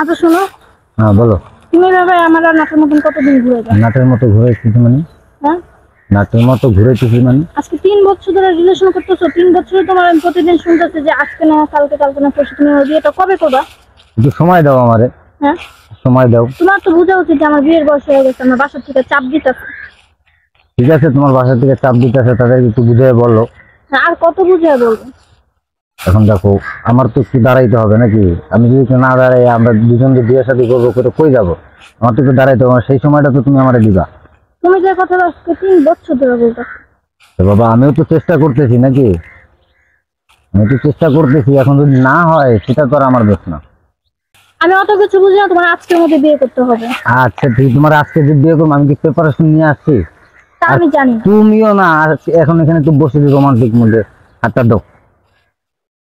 আচ্ছা শোনো। হ্যাঁ বলো। তুমি ভাবে আমার আর নাটের মতন কতদিন ঘুরে যাও? নাটের মতো ঘুরেছি মানে? হ্যাঁ, নাটের মতো ঘুরেছি মানে? আজকে 3 বছর ধরে রিলেশন করতেছো, 3 বছরে তোমার আমি প্রতিদিন শুনতেছি যে আজকে না কালকে, কালকে না পরশু। তুমি আমার বিয়েটা কবে করবা? একটু সময় দাও আমারে, হ্যাঁ, সময় দাও। তোমার তো বোঝা উচিত যে আমার বিয়ের বয়স হয়ে গেছে, আমার বাসা থেকে চাপ দিতেছে। ঠিক আছে, তোমার বাসা থেকে চাপ দিতেছে, তাদের একটু বুঝিয়ে বলো। হ্যাঁ, আর কত বুঝিয়ে বলবো? এখন দেখো, আমার তো একটু দাঁড়াইতে হবে নাকি? আমি যদি একটু না দাঁড়াই, আমরা দুজন যে বিয়ে শাদী করবো, করে কই যাবো? আমার তো একটু দাঁড়াইতে হবে, সেই সময়টা তো তুমি আমারে দিবা। তুমি যে কথা আজকে 3 বছর ধরে বলতেছো। তো বাবা, আমিও তো চেষ্টা করতেছি নাকি? আমি তো চেষ্টা করতেছি, এখন যদি না হয় সেটা তো আর আমার দোষ না। আমি অত কিছু বুঝি না, তোমার আজকের মধ্যে বিয়ে করতে হবে। আচ্ছা ঠিক, তোমার আজকে যে বিয়ে করবো, আমি কি প্রিপারেশন নিয়ে আসছি? তা আমি জানি না। তুমিও না, আর এখন এখানে একটু বসে রোমান্টিক মুডে হাতটা দাও।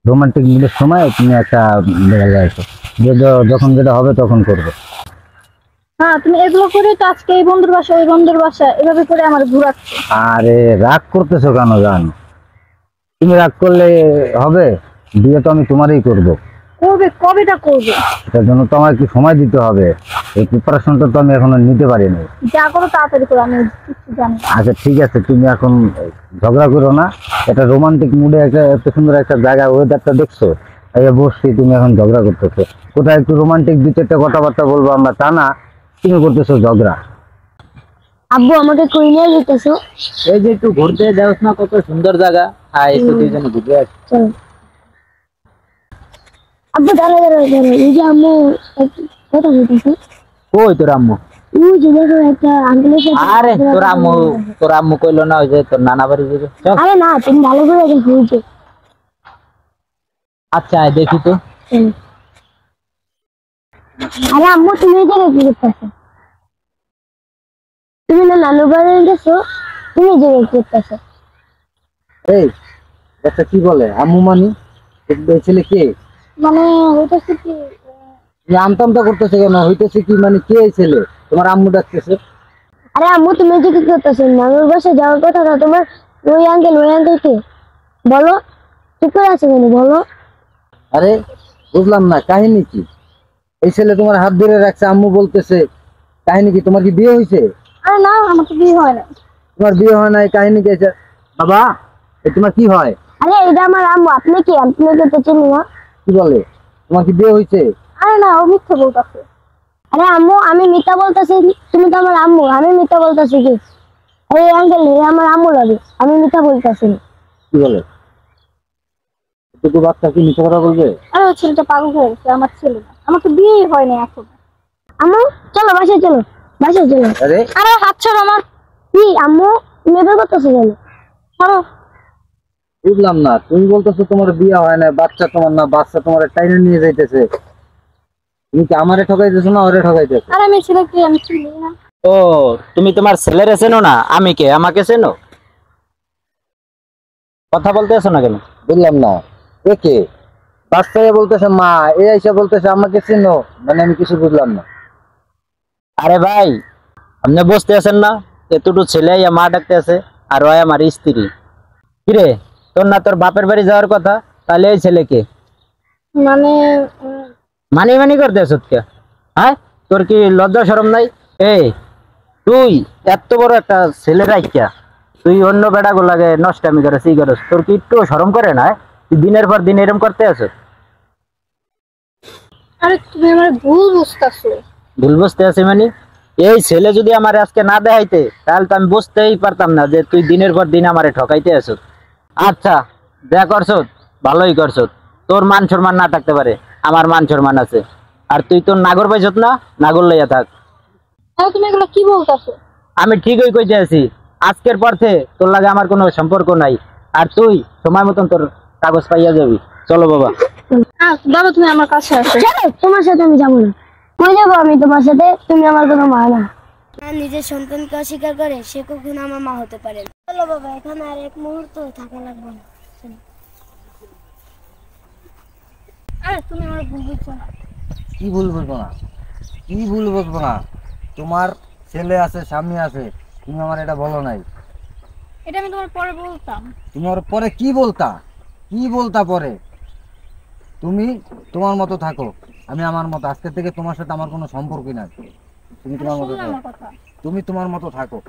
রোমান্টিক মুডের সময় তুমি একটা বেড়ে যাইছো, যে যখন যেটা হবে তখন করবে। হ্যাঁ, তুমি এগুলো করে তো আজকে এই বন্ধুর বাসা ওই বন্ধুর বাসা এভাবে করে আমার ঘুরাচ্ছ। আরে রাগ করতেছো কেন জান? তুমি রাগ করলে হবে? বিয়ে তো আমি তোমারই করব। করবে, কবেটা করবে? এটার জন্য তো আমার একটু সময় দিতে হবে। এই প্রিপারেশনটা তো আমি এখনো নিতে পারিনি। যা করো তাড়াতাড়ি করো, আমি কিছু জানি না। আচ্ছা ঠিক আছে, তুমি এখন ঝগড়া করো না। এটা রোমান্টিক মুডে একটা এত সুন্দর একটা জায়গা, ওয়েদারটা দেখছো, এই বসছি, তুমি এখন ঝগড়া করতেছো। কোথায় একটু রোমান্টিক দু চারটা কথাবার্তা বলবো আমরা, তা না তুমি করতেছো ঝগড়া। আব্বু আমাকে কই নিয়ে যেতেছো? এই যে একটু ঘুরতে যাওস না, কত সুন্দর জায়গা। হ্যাঁ, একটু দুইজনে ঘুরে আসি। চলো। আব্বু দাঁড়া দাঁড়া দাঁড়া, এই যে আম্মু কথা বলতেছে। কই তোর আম্মু? ওই যে দেখো একটা আঙ্কেলের সাথে। আরে তোর আম্মু কইলো না ওই যে তোর নানা বাড়ি যাবে? চল। আরে না, তুমি ভালো করে দেখো ওই যে। আচ্ছা আয় দেখি তো। চলো। আরে আম্মু তুমি এই জায়গায় কি করতেছো? তুমি না নানু বাড়ি গেছো, তুমি এই জায়গায় কি করতেছো? এই আচ্ছা, কি বলে আম্মু মানি? এই ছেলে কে? মানে হইতেছে কি, আমতামতা করতেছে কেন? হইতেছে কি মানে? কে এই ছেলে? তোমার আম্মু ডাকতেছে। আরে আম্মু তুমি যে কি করতেছো? নানুর বাসায় যাওয়ার কথা না তোমার। ওই আঙ্কেল কে? বলো, ঠিক করে আছে কেন বলো? আরে বুঝলাম না, কাহিনী কি? এই ছেলে তোমার হাত ধরে রাখছে, আম্মু বলতেছে, কাহিনী কি? তোমার কি বিয়ে হয়েছে? আরে না, আমার তো বিয়ে হয় না। তোমার বিয়ে হয় নাই, কাহিনী কি? বাবা, এ তোমার কি হয়? আরে এটা আমার আম্মু, আপনি কি? আপনাকে তো চিনি না। কি বলে? তোমার কি বিয়ে হয়েছে? আরে না, ও মিথ্যা বলতেছে। আরে আম্মু আমি মিথ্যা বলতেছি? তুমি তো আমার আম্মু, আমি মিথ্যা বলতেছি কি? এই আঙ্কেল আমার আম্মু লাগে, আমি মিথ্যা বলতেছি না। কি বলে? এটুকু বাচ্চা কি মিথ্যা কথা বলবে? আরে ওই ছেলেটা পাগল হয়ে গেছে, আমার ছেলে না, আমার তো বিয়ে হয় না এখন। আম্মু চলো বাসায়, চলো বাসায় চলো। আরে আরে হাত ছাড়ো আমার। কি আম্মু, তুমি এবার করতেছো কেন? ছাড়ো। বুঝলাম না, তুমি বলতেছো তোমার বিয়ে হয় না, বাচ্চা তোমার না, বাচ্চা তোমার টাইনে নিয়ে যাইতেছে। তুমি কি আমারে ঠকাইতেছো না ওরে ঠকাইতেছো? আরে আমি ছেলেকে আমি চিনি না। ও, তুমি তোমার ছেলেরে চেনো না? আমি কে? আমাকে চেনো? কথা বলতে আছো না কেন? বুঝলাম না, এ কে? বাচ্চা বলতেছে মা, এ এসে বলতেছে আমাকে চিনো, মানে আমি কিছু বুঝলাম না। আরে ভাই, আপনি বসতে আছেন না? এতটুকু ছেলে আইয়া মা ডাকতে আছে, আর ওই আমার স্ত্রী। কিরে, তোর না তোর বাপের বাড়ি যাওয়ার কথা? তাহলে এই ছেলেকে মানে মানি মানি করতে আছো কে? হ্যাঁ, তোর কি লজ্জা শরম নাই? এই তুই এত বড় একটা ছেলে রাইখা তুই অন্য বেড়া গুলাকে নষ্টামি করে সি করস, তোর কি একটু শরম করে না? তুই দিনের পর দিন এরম করতে আছো। আরে তুমি আমার ভুল বুঝতেছো। ভুল বুঝতে আছি মানে? এই ছেলে যদি আমার আজকে না দেখাইতে, তাহলে তো আমি বুঝতেই পারতাম না যে তুই দিনের পর দিন আমারে ঠকাইতে আছো। আচ্ছা, যা করছ ভালোই করছ। তোর মান সম্মান না থাকতে পারে, আমার মান সম্মান আছে। আর তুই তোর নাগর পাইছত না, নাগর লইয়া থাক। আরে তুমি এগুলো কি বলতেছো? আমি ঠিকই কইতে আছি, আজকের পর থেকে তোর লাগে আমার কোনো সম্পর্ক নাই। আর তুই সময় মতন তোর কাগজ পাইয়া যাবি। চলো বাবা। বাবা তুমি আমার কাছে আসো। চলো, তোমার সাথে আমি যাবো না। কই যাবো আমি তোমার সাথে? তুমি আমার কোনো মা না। নিজের সন্তানকে অস্বীকার করে সে কখনো আমার মা হতে পারে না। চলো বাবা, এখানে আর এক মুহূর্ত থাকা লাগবে না। চলো। আরে তুমি আমার ভুল বুঝছো না। কি ভুল বলবো না? কি ভুল বলবো না? তোমার ছেলে আছে, স্বামী আছে, তুমি আমার এটা বলো নাই। এটা আমি তোমার পরে বলতাম। তুমি ওর পরে কি বলতা? কি বলতা পরে? তুমি তোমার মতো থাকো, আমি আমার মতো, আজকে থেকে তোমার সাথে আমার কোনো সম্পর্কই নাই। তুমি তোমার মতো থাকো। তুমি তোমার মতো থাকো।